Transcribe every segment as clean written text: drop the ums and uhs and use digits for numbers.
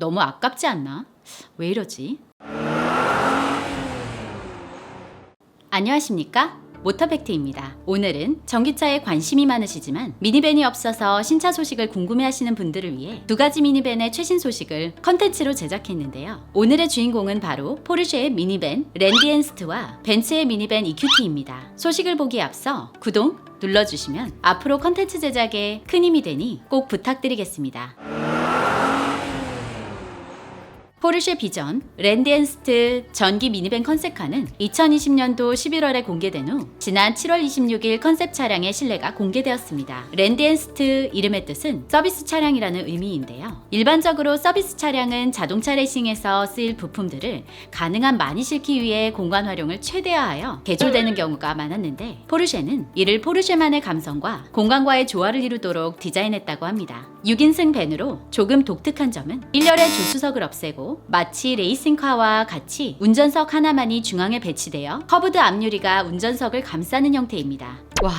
너무 아깝지 않나? 왜 이러지? 안녕하십니까? 모터팩트입니다. 오늘은 전기차에 관심이 많으시지만 미니밴이 없어서 신차 소식을 궁금해하시는 분들을 위해 두 가지 미니밴의 최신 소식을 컨텐츠로 제작했는데요. 오늘의 주인공은 바로 포르쉐의 미니밴 랜디앤스트와 벤츠의 미니밴 EQT입니다. 소식을 보기에 앞서 구독 눌러주시면 앞으로 컨텐츠 제작에 큰 힘이 되니 꼭 부탁드리겠습니다. 포르쉐 비전 랜디앤스트 전기 미니밴 컨셉카는 2020년도 11월에 공개된 후 지난 7월 26일 컨셉 차량의 실내가 공개되었습니다. 랜디앤스트 이름의 뜻은 서비스 차량이라는 의미인데요. 일반적으로 서비스 차량은 자동차 레이싱에서 쓰일 부품들을 가능한 많이 싣기 위해 공간 활용을 최대화하여 개조되는 경우가 많았는데 포르쉐는 이를 포르쉐만의 감성과 공간과의 조화를 이루도록 디자인했다고 합니다. 6인승 밴으로 조금 독특한 점은 1열의 조수석을 없애고 마치 레이싱카와 같이 운전석 하나만이 중앙에 배치되어 커브드 앞유리가 운전석을 감싸는 형태입니다. 와,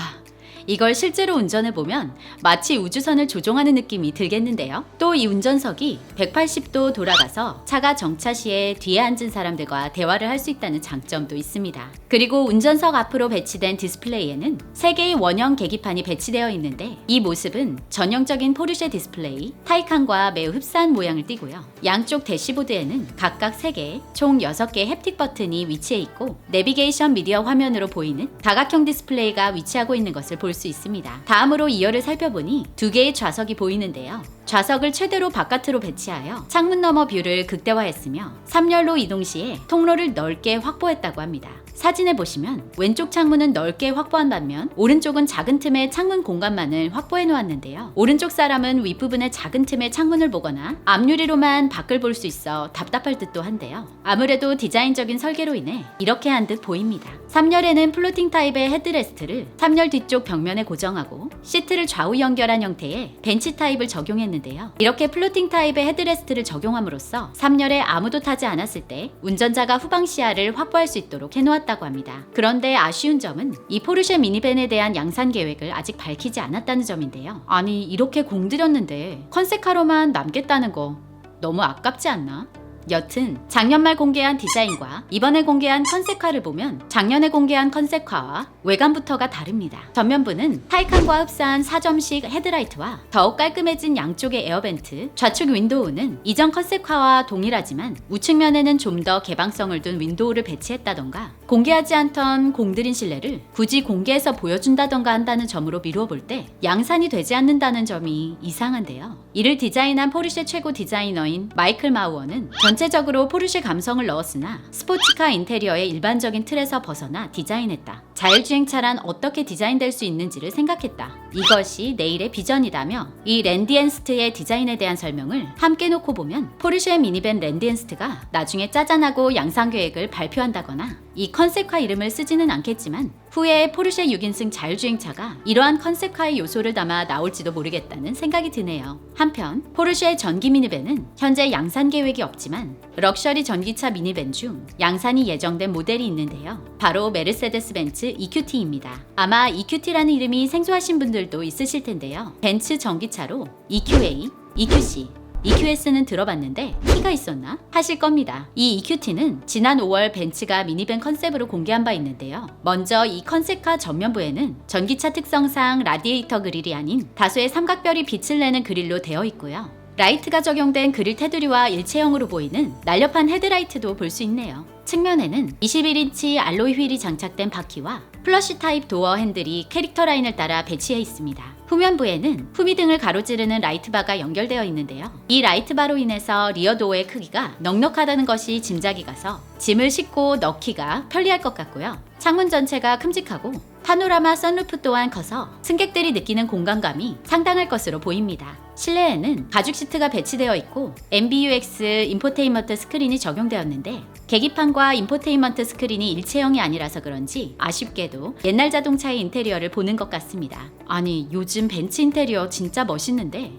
이걸 실제로 운전해보면 마치 우주선을 조종하는 느낌이 들겠는데요. 또 이 운전석이 180도 돌아가서 차가 정차 시에 뒤에 앉은 사람들과 대화를 할 수 있다는 장점도 있습니다. 그리고 운전석 앞으로 배치된 디스플레이에는 3개의 원형 계기판이 배치되어 있는데 이 모습은 전형적인 포르쉐 디스플레이 타이칸과 매우 흡사한 모양을 띠고요. 양쪽 대시보드에는 각각 3개, 총 6개의 햅틱 버튼이 위치해 있고 내비게이션 미디어 화면으로 보이는 다각형 디스플레이가 위치하고 있는 것을 볼 수 있습니다. 다음으로 2열을 살펴보니 2개의 좌석이 보이는데요. 좌석을 최대로 바깥으로 배치하여 창문 너머 뷰를 극대화했으며 3열로 이동 시에 통로를 넓게 확보했다고 합니다. 사진에 보시면 왼쪽 창문은 넓게 확보한 반면 오른쪽은 작은 틈에 창문 공간만을 확보해 놓았는데요. 오른쪽 사람은 윗부분의 작은 틈에 창문을 보거나 앞유리로만 밖을 볼 수 있어 답답할 듯도 한데요. 아무래도 디자인적인 설계로 인해 이렇게 한 듯 보입니다. 3열에는 플로팅 타입의 헤드레스트를 3열 뒤쪽 벽면에 고정하고 시트를 좌우 연결한 형태의 벤치 타입을 적용했는데요. 이렇게 플로팅 타입의 헤드레스트를 적용함으로써 3열에 아무도 타지 않았을 때 운전자가 후방 시야를 확보할 수 있도록 해놓았다고 합니다. 그런데 아쉬운 점은 이 포르쉐 미니밴에 대한 양산 계획을 아직 밝히지 않았다는 점인데요. 아니, 이렇게 공들였는데 컨셉카로만 남겠다는 거 너무 아깝지 않나? 여튼 작년 말 공개한 디자인과 이번에 공개한 컨셉카를 보면 작년에 공개한 컨셉카와 외관부터가 다릅니다. 전면부는 타이칸과 흡사한 4점식 헤드라이트와 더욱 깔끔해진 양쪽의 에어벤트, 좌측 윈도우는 이전 컨셉카와 동일하지만 우측면에는 좀 더 개방성을 둔 윈도우를 배치했다던가 공개하지 않던 공들인 실내를 굳이 공개해서 보여준다던가 한다는 점으로 미루어 볼 때 양산이 되지 않는다는 점이 이상한데요. 이를 디자인한 포르쉐 최고 디자이너인 마이클 마우어는 전체적으로 포르쉐 감성을 넣었으나 스포츠카 인테리어의 일반적인 틀에서 벗어나 디자인했다. 자율주행차란 어떻게 디자인될 수 있는지를 생각했다. 이것이 내일의 비전이다며 이 랜디앤스트의 디자인에 대한 설명을 함께 놓고 보면 포르쉐 미니밴 랜디앤스트가 나중에 짜잔하고 양산 계획을 발표한다거나 이 컨셉카 이름을 쓰지는 않겠지만 후에 포르쉐 6인승 자율주행차가 이러한 컨셉카의 요소를 담아 나올지도 모르겠다는 생각이 드네요. 한편 포르쉐의 전기 미니밴은 현재 양산 계획이 없지만 럭셔리 전기차 미니밴 중 양산이 예정된 모델이 있는데요. 바로 메르세데스 벤츠 EQT입니다. 아마 EQT라는 이름이 생소하신 분들도 있으실 텐데요. 벤츠 전기차로 EQA, EQC, EQS는 들어봤는데 T가 있었나? 하실 겁니다. 이 EQT는 지난 5월 벤츠가 미니밴 컨셉으로 공개한 바 있는데요. 먼저 이 컨셉카 전면부에는 전기차 특성상 라디에이터 그릴이 아닌 다소의 삼각별이 빛을 내는 그릴로 되어 있고요. 라이트가 적용된 그릴 테두리와 일체형으로 보이는 날렵한 헤드라이트도 볼 수 있네요. 측면에는 21인치 알로이 휠이 장착된 바퀴와 플러시 타입 도어 핸들이 캐릭터 라인을 따라 배치해 있습니다. 후면부에는 후미등을 가로지르는 라이트바가 연결되어 있는데요. 이 라이트바로 인해서 리어 도어의 크기가 넉넉하다는 것이 짐작이 가서 짐을 싣고 넣기가 편리할 것 같고요. 창문 전체가 큼직하고 파노라마 선루프 또한 커서 승객들이 느끼는 공간감이 상당할 것으로 보입니다. 실내에는 가죽 시트가 배치되어 있고 MBUX 인포테인먼트 스크린이 적용되었는데 계기판과 인포테인먼트 스크린이 일체형이 아니라서 그런지 아쉽게도 옛날 자동차의 인테리어를 보는 것 같습니다. 아니, 요즘 벤츠 인테리어 진짜 멋있는데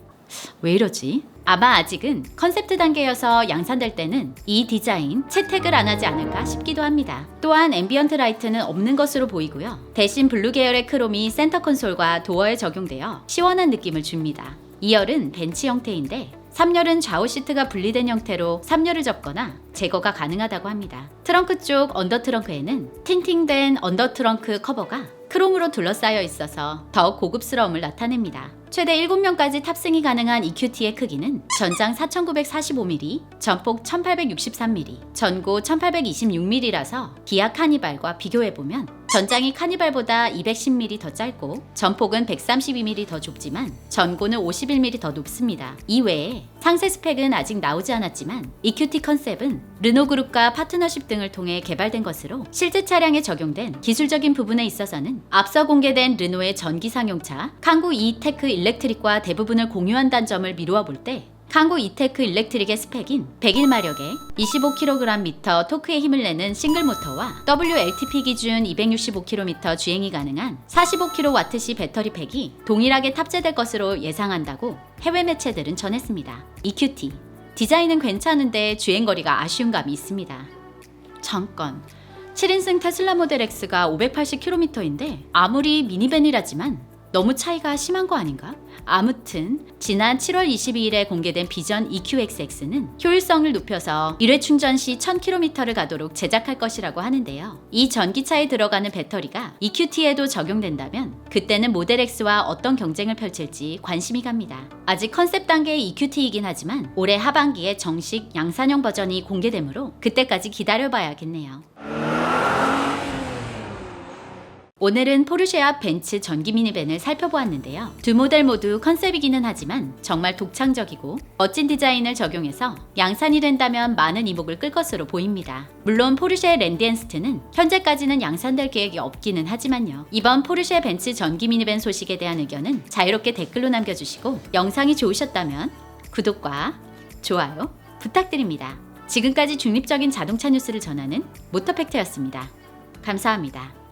왜 이러지? 아마 아직은 컨셉트 단계여서 양산될 때는 이 디자인 채택을 안 하지 않을까 싶기도 합니다. 또한 앰비언트 라이트는 없는 것으로 보이고요. 대신 블루 계열의 크롬이 센터 콘솔과 도어에 적용되어 시원한 느낌을 줍니다. 2열은 벤치 형태인데 3열은 좌우 시트가 분리된 형태로 3열을 접거나 제거가 가능하다고 합니다. 트렁크 쪽 언더 트렁크에는 틴팅된 언더 트렁크 커버가 크롬으로 둘러싸여 있어서 더욱 고급스러움을 나타냅니다. 최대 7명까지 탑승이 가능한 EQT의 크기는 전장 4945mm, 전폭 1863mm, 전고 1826mm라서 기아 카니발과 비교해보면 전장이 카니발보다 210mm 더 짧고 전폭은 132mm 더 좁지만 전고는 51mm 더 높습니다. 이외에 상세 스펙은 아직 나오지 않았지만 EQT 컨셉은 르노그룹과 파트너십 등을 통해 개발된 것으로 실제 차량에 적용된 기술적인 부분에 있어서는 앞서 공개된 르노의 전기 상용차 칸고 이테크 일렉트릭과 대부분을 공유한다는 점을 미루어 볼 때 칸고 이테크 일렉트릭의 스펙인 101마력에 25kgm 토크의 힘을 내는 싱글 모터와 WLTP 기준 265km 주행이 가능한 45kWc 배터리 팩이 동일하게 탑재될 것으로 예상한다고 해외 매체들은 전했습니다. EQT 디자인은 괜찮은데 주행거리가 아쉬운 감이 있습니다. 잠깐 7인승 테슬라 모델 X가 580km인데 아무리 미니밴이라지만 너무 차이가 심한 거 아닌가? 아무튼 지난 7월 22일에 공개된 비전 EQXX는 효율성을 높여서 1회 충전 시 1000km를 가도록 제작할 것이라고 하는데요. 이 전기차에 들어가는 배터리가 EQT에도 적용된다면 그때는 모델 X와 어떤 경쟁을 펼칠지 관심이 갑니다. 아직 컨셉 단계의 EQT이긴 하지만 올해 하반기에 정식 양산형 버전이 공개되므로 그때까지 기다려봐야겠네요. 오늘은 포르쉐와 벤츠 전기 미니밴을 살펴보았는데요. 두 모델 모두 컨셉이기는 하지만 정말 독창적이고 멋진 디자인을 적용해서 양산이 된다면 많은 이목을 끌 것으로 보입니다. 물론 포르쉐 랜디앤스트는 현재까지는 양산될 계획이 없기는 하지만요. 이번 포르쉐 벤츠 전기 미니밴 소식에 대한 의견은 자유롭게 댓글로 남겨주시고 영상이 좋으셨다면 구독과 좋아요 부탁드립니다. 지금까지 중립적인 자동차 뉴스를 전하는 모터팩트였습니다. 감사합니다.